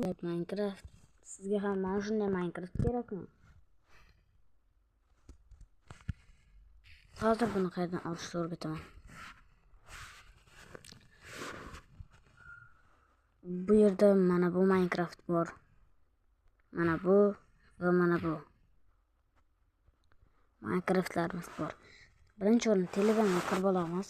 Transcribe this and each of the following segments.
Minecraft. Sizga ham mana shunday Minecraft kerakmi? Hozir buni qayerdan olishni o'rgataman. Bu yerda mana bu Minecraft bor. Mana bu va mana bu Minecraftlarimiz bor. Birinchi o'rin Telegramga kirib olamiz.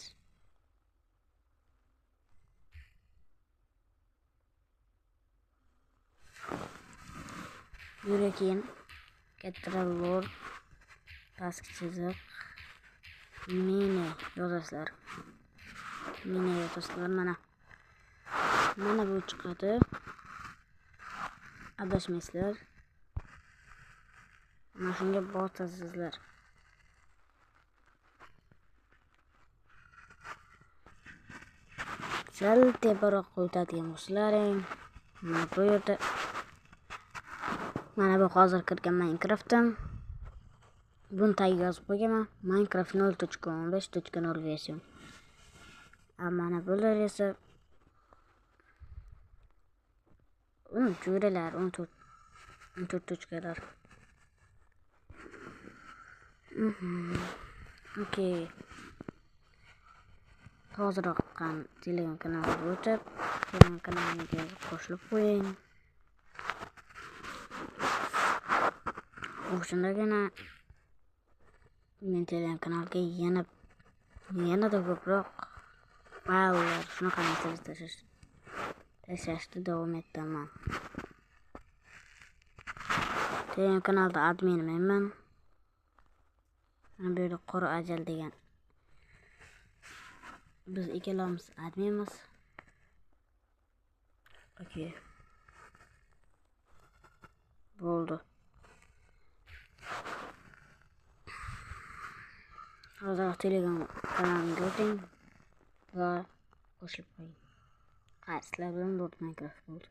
Yurga keyin Catralor pastki chiziq mini yozasizlar. Mana bu chiqadi. Adashmaysizlar. Mana shunga bosasizlar. Sal teparoq qo'yadigan bo'lsalaring, mana bu yerda mana bu hozir kirgan Minecraft'im. Buni tagiga yozib qo'yganman. Minecraft 0.15.0 versiyon. Mana bular esa jo'ralar 14 tochkalar. Okey. Hoziroq Telegram kanaliga o'tib, Telegram kanalimga qo'shilib qo'ying. O'shundagina men Telegram kanaliga yanada ko'proq fayllar shunaqa narsalar tashlashda davom etaman. Telegram kanalda admin menman. Mana bu yerda qora ajal degan. Biz ikkalamiz adminmiz. Okey. Bo'ldi. Hozir Telegram kanalimga o'ting va qo'shilib qo'ying. Sizlar bilan Minecraft bo'ldi.